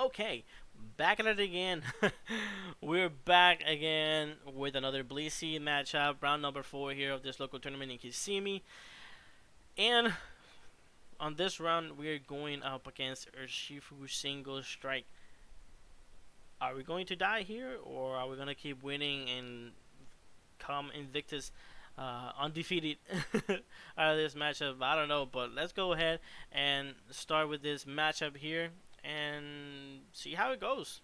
Okay, back at it again. We're back again with another Blissey matchup, round number 4 here of this local tournament in Kissimmee. And on this round, we're going up against Urshifu single strike. Are we going to die here, or are we going to keep winning and come Invictus undefeated out of this matchup? I don't know, but let's go ahead and start with this matchup here and see how it goes.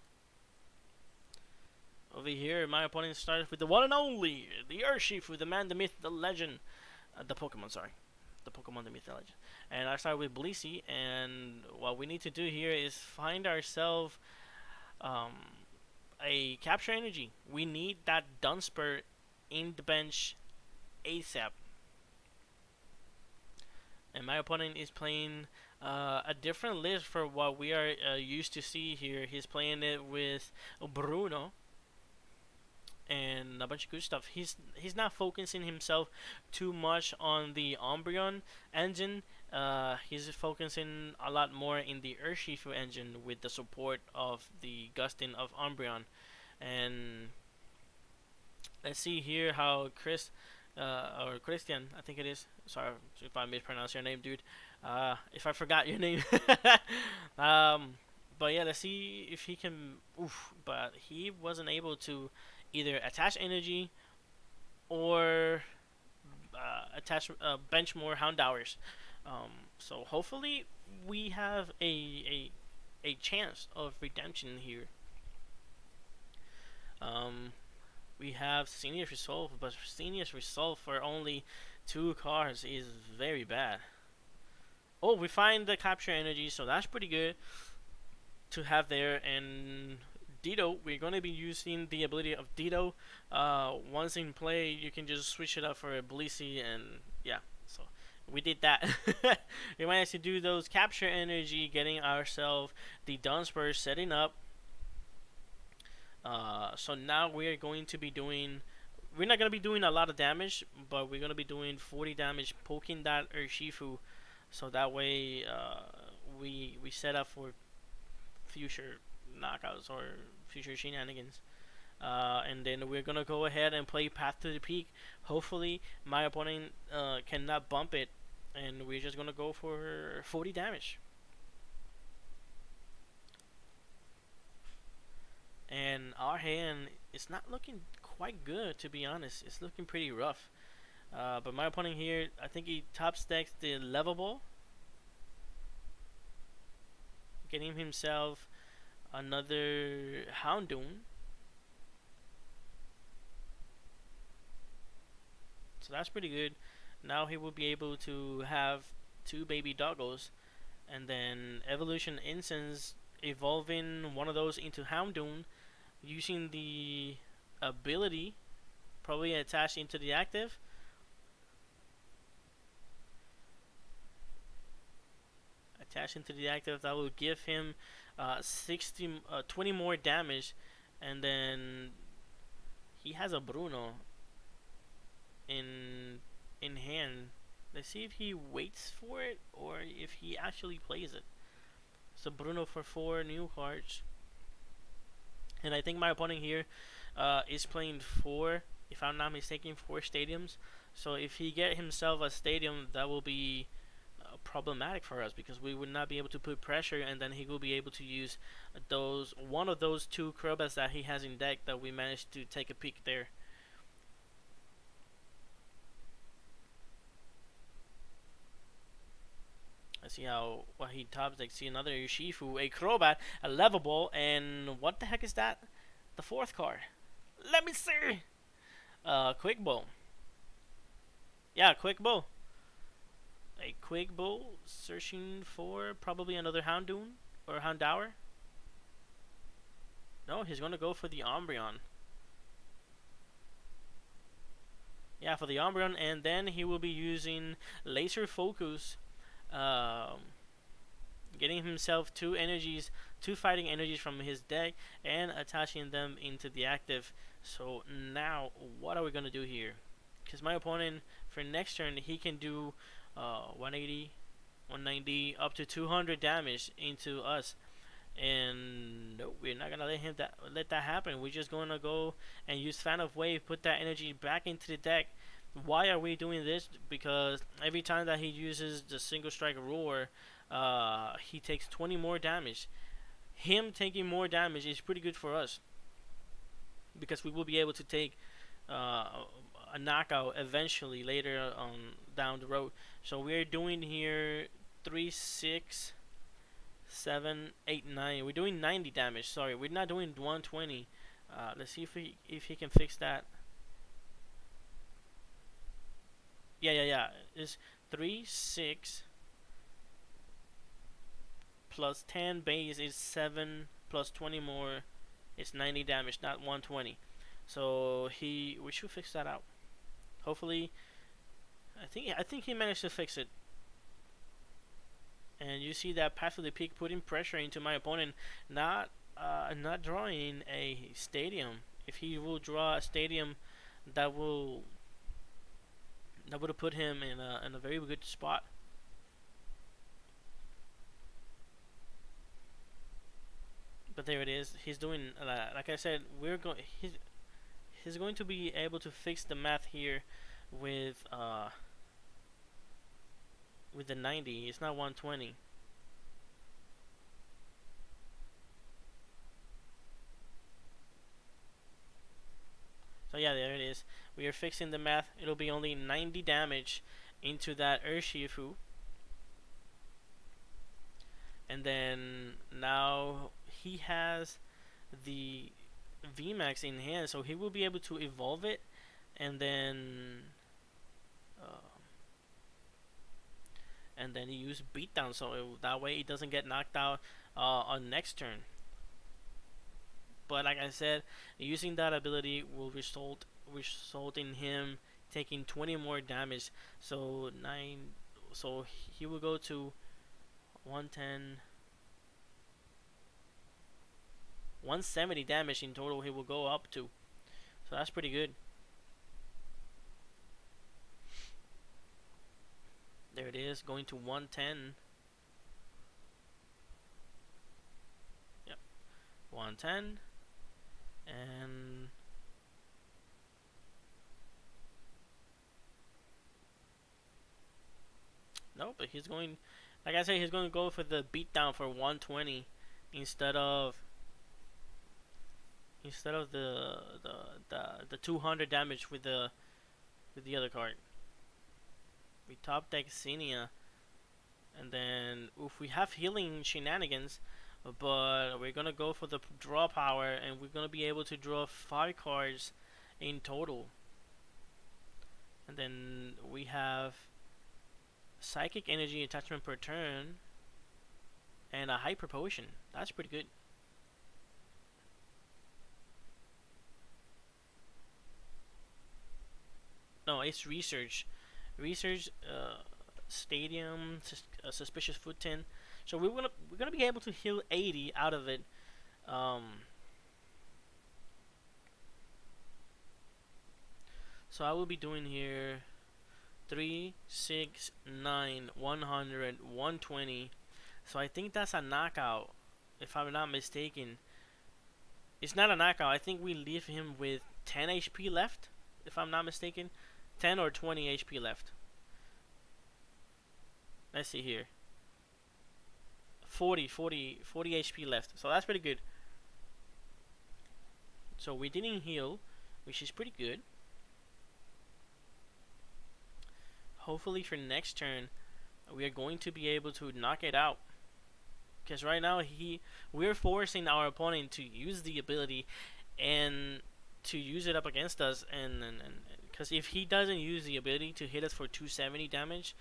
Over here, my opponent starts with the one and only, the Urshifu, the man, the myth, the legend, the Pokemon, sorry. The Pokemon, the myth, the legend. And I start with Blissey, and what we need to do here is find ourselves um, a capture energy. We need that Dunsper in the bench ASAP. And my opponent is playing a different list for what we are used to see here. He's playing it with Bruno and a bunch of good stuff. He's not focusing himself too much on the Umbreon engine. He's focusing a lot more in the Urshifu engine with the support of the Gustin of Umbreon. And let's see here how or Christian, I think it is. Sorry if I mispronounce your name, dude. If I forgot your name. um, but yeah, let's see if he can. Oof, but he wasn't able to either attach energy or bench more Houndours. So hopefully we have a chance of redemption here. We have Senior's Resolve, but Senior's Resolve for only 2 cards is very bad. Oh, we find the capture energy, so that's pretty good to have there. And Ditto, we're going to be using the ability of Ditto. Once in play, you can just switch it up for a Blissey, and yeah, so we did that. We managed to do those capture energy, getting ourselves the Dunsper setting up. So now we're going to be doing. We're not going to be doing a lot of damage, but we're going to be doing 40 damage poking that Urshifu, so that way we set up for future knockouts or future shenanigans. And then we're gonna go ahead and play Path to the Peak. Hopefully, my opponent cannot bump it, and we're just gonna go for 40 damage. And our hand is not looking quite good, to be honest. It's looking pretty rough. But my opponent here, I think he top stacks the level ball, getting himself another Houndoom. So that's pretty good. Now he will be able to have 2 baby doggos, and then Evolution Incense evolving one of those into Houndoom using the ability probably attached into the active. Attached into the active, that will give him 20 more damage, and then he has a Bruno in hand. Let's see if he waits for it or if he actually plays it. So Bruno for 4 new cards. And I think my opponent here is playing 4, if I'm not mistaken, 4 stadiums. So if he get himself a stadium, that will be problematic for us, because we would not be able to put pressure, and then he will be able to use one of those 2 Krobats that he has in deck that we managed to take a peek there. Let's see what he tops. Like, see another Urshifu, a Crobat, a level ball, and what the heck is that? The 4th card. Let me see. Quick Bow. Yeah, Quick Bow. A Quick Bow, searching for probably another Houndoom or Houndour. No, he's gonna go for the Umbreon. Yeah, for the Umbreon, and then he will be using Laser Focus. Getting himself 2 energies, 2 fighting energies from his deck, and attaching them into the active. So now, what are we gonna do here? Because my opponent, for next turn, he can do 180, 190, up to 200 damage into us. And no, we're not gonna let that happen. We're just gonna go and use Fan of Wave, put that energy back into the deck. Why are we doing this? Because every time that he uses the single strike roar, he takes 20 more damage. Him taking more damage is pretty good for us because we will be able to take a knockout eventually later on down the road. So we're doing here 3, 6, 7, 8, 9. We're doing 90 damage. Sorry, we're not doing 120. Let's see if he can fix that. Yeah. It's 3, 6 plus 10 base is 7 plus 20 more. It's 90 damage, not 120. So we should fix that out. Hopefully, I think he managed to fix it. And you see that Path of the Peak putting pressure into my opponent, not drawing a stadium. If he will draw a stadium, that would have put him in a very good spot. But there it is. He's doing like I said. He's going to be able to fix the math here with the 90. It's not 120. So yeah, there it is. We are fixing the math. It'll be only 90 damage into that Urshifu. And then now he has the Vmax in hand, so he will be able to evolve it, and then he use beatdown, so that way he doesn't get knocked out on next turn. But like I said, using that ability will result in him taking 20 more damage. So he will go to 110, 170 damage in total. He will go up to. So that's pretty good. There it is, going to 110. Yep, 110. And no, but he's going, like I said, he's going to go for the beatdown for 120 instead of the 200 damage with the other card. We top deck Xenia, and then if we have healing shenanigans, but we're gonna go for the draw power, and we're gonna be able to draw 5 cards in total. And then we have psychic energy attachment per turn and a hyper potion. That's pretty good. No, it's research. Stadium, suspicious foot tin. So we're gonna be able to heal 80 out of it. So I will be doing here 3, 6, 9, 100, 120. So I think that's a knockout, if I'm not mistaken. It's not a knockout. I think we leave him with 10 HP left, if I'm not mistaken. 10 or 20 HP left. Let's see here. 40 HP left. So that's pretty good. So we didn't heal, which is pretty good. Hopefully for next turn, we are going to be able to knock it out. Because right now we're forcing our opponent to use the ability and to use it up against us, and because if he doesn't use the ability to hit us for 270 damage,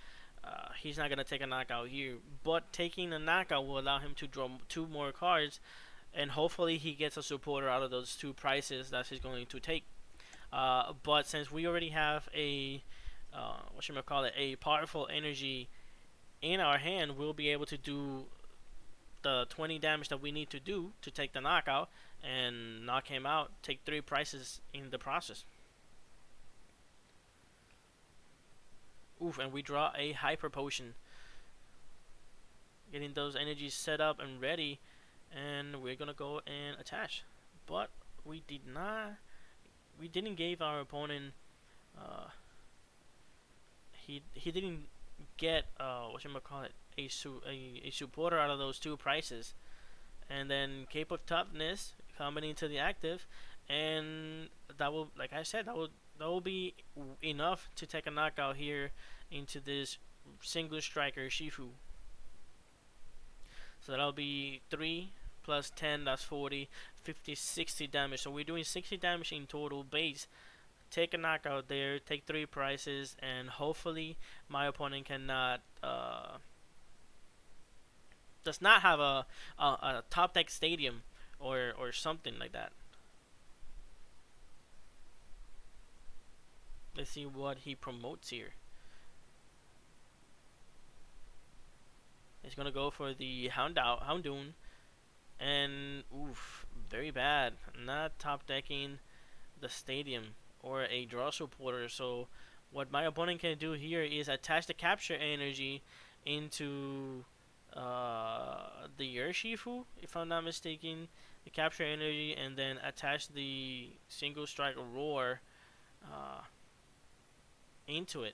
he's not gonna take a knockout here. But taking a knockout will allow him to draw 2 more cards, and hopefully he gets a supporter out of those 2 prices that he's going to take. But since we already have a a powerful energy in our hand, we'll be able to do the 20 damage that we need to do to take the knockout and knock him out, take 3 prices in the process. Oof, and we draw a hyper potion. Getting those energies set up and ready and we're gonna go and attach. But we did not. We didn't give our opponent. Uh, he didn't get what you call it, a supporter out of those two prices, and then Cape of Toughness coming into the active, and that will, like I said, that will be enough to take a knockout here into this single striker Shifu. So that'll be 3 plus 10, that's 40, 50, 60 damage. So we're doing 60 damage in total base. Take a knockout there, take 3 prices, and hopefully my opponent cannot does not have a top deck stadium or something like that. Let's see what he promotes here. He's gonna go for the Houndoon, and oof, very bad. Not top decking the stadium or a draw supporter. So what my opponent can do here is attach the capture energy into the Urshifu, if I'm not mistaken, the capture energy, and then attach the single strike roar uh, into it.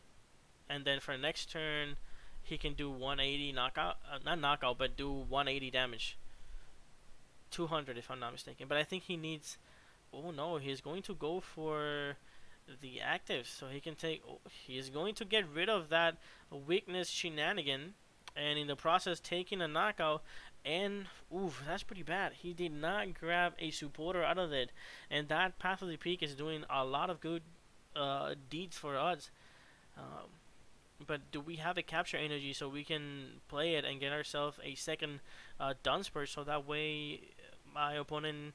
And then for next turn, he can do 180 knockout, not knockout, but do 180 damage. 200 if I'm not mistaken. But I think he needs. Oh no, he's going to go for the active, so he can take. Oh, he is going to get rid of that weakness shenanigan, and in the process taking a knockout. And oof, that's pretty bad. He did not grab a supporter out of it, and that Path of the Peak is doing a lot of good deeds for us. Um, but do we have a capture energy so we can play it and get ourselves a second Dunsper, so that way my opponent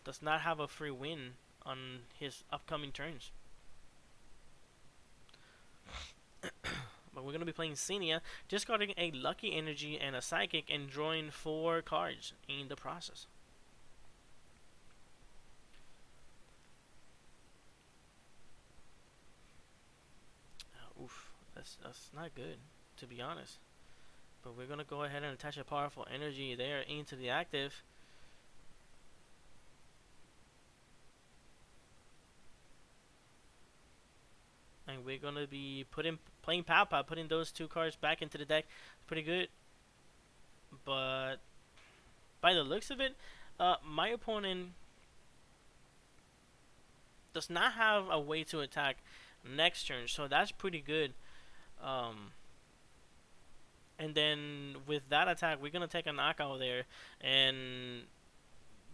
does not have a free win on his upcoming turns. But we're going to be playing Xenia, discarding a Lucky Energy and a Psychic, and drawing 4 cards in the process. Oof, that's not good, to be honest. But we're going to go ahead and attach a powerful energy there into the active. And we're going to be playing Papa, putting those 2 cards back into the deck. Pretty good. But by the looks of it, my opponent does not have a way to attack next turn, so that's pretty good. And then with that attack, we're gonna take a knockout there. And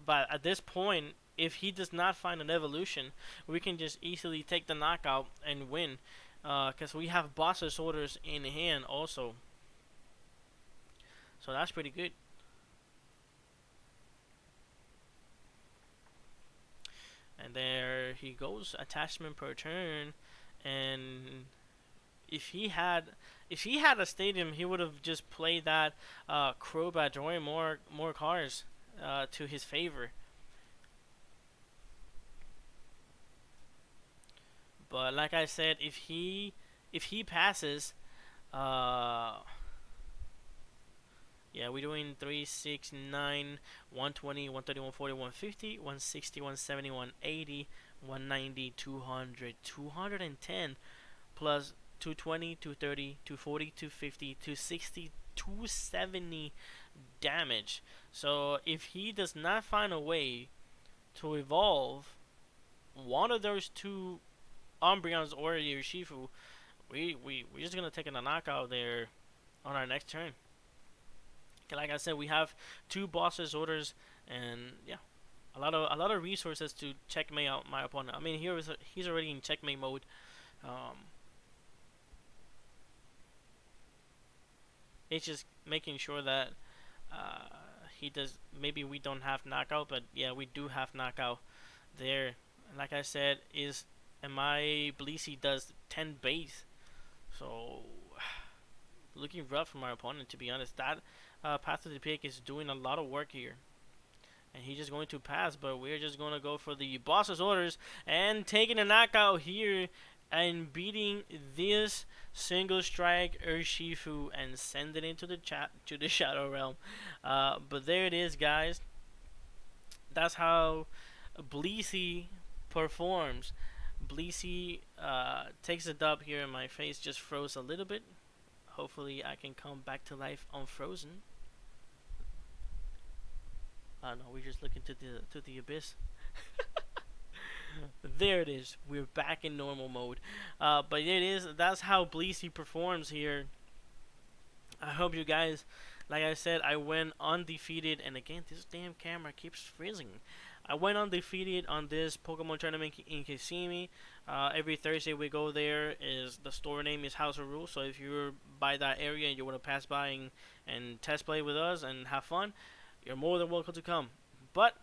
but at this point, if he does not find an evolution, we can just easily take the knockout and win, because we have boss's orders in hand also. So that's pretty good. And there he goes, attachment per turn. And if he had a stadium, he would have just played that Crobat, drawing more cards to his favor. But like I said, if he passes, yeah, we're doing 3, 6, 9, 120, 130, 140, 150, 160, 170, 180, 190, 200, 210, plus 220, 230, 240, 250, 260, 270 damage. So if he does not find a way to evolve one of those 2 Umbreons or Urshifu, we're just gonna take a knockout there on our next turn. Like I said, we have 2 bosses orders, and yeah, a lot of resources to checkmate out my opponent. I mean, he's already in checkmate mode. It's just making sure that he does. Maybe we don't have knockout, but yeah, we do have knockout there. Like I said, and my Blissey does 10 base, so looking rough for my opponent, to be honest. That Path to the Peak is doing a lot of work here, and he's just going to pass. But we're just going to go for the boss's orders and taking a knockout here and beating this single strike Urshifu and send it into the chat to the Shadow Realm. But there it is, guys. That's how Blissey performs. Blissey takes a dub here, and my face just froze a little bit. Hopefully, I can come back to life unfrozen. No, we're just looking to the abyss. There it is. We're back in normal mode. But it is. That's how Blissey performs here. I hope you guys, like I said, I went undefeated, and again, this damn camera keeps freezing. I went undefeated on this Pokemon tournament in Kissimmee. Every Thursday we go there. Is the store name is House of Rules. So if you're by that area and you want to pass by and test play with us and have fun, you're more than welcome to come. But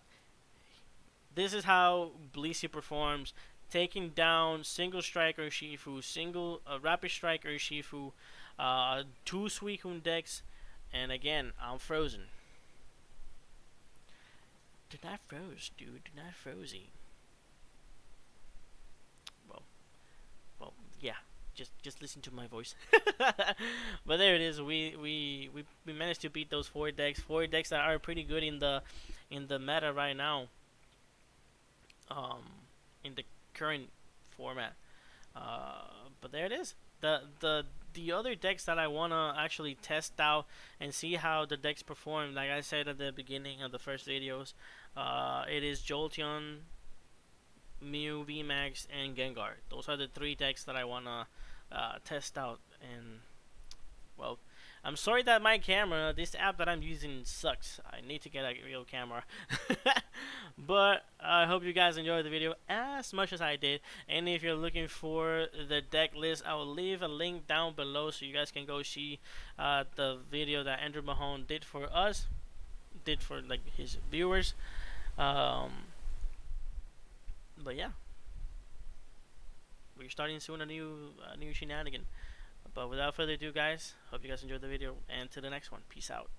this is how Blissey performs, taking down single strike Urshifu, single rapid strike Urshifu, two Suicune decks, and again, I'm frozen. Do not froze, dude. Do not frozy. Well, yeah. Just listen to my voice. But there it is. We managed to beat those four decks. Four decks that are pretty good in the meta right now. In the current format. But there it is. The other decks that I wanna actually test out and see how the decks perform, like I said at the beginning of the first videos, it is Jolteon, Mew, Vmax, and Gengar. Those are the three decks that I wanna test out. And well, I'm sorry that my camera, this app that I'm using, sucks. I need to get a real camera. But I hope you guys enjoyed the video as much as I did. And if you're looking for the deck list, I will leave a link down below so you guys can go see the video that Andrew Mahone did for us, did for like his viewers. But yeah, we're starting soon a new shenanigan. But without further ado, guys, hope you guys enjoyed the video, and to the next one. Peace out.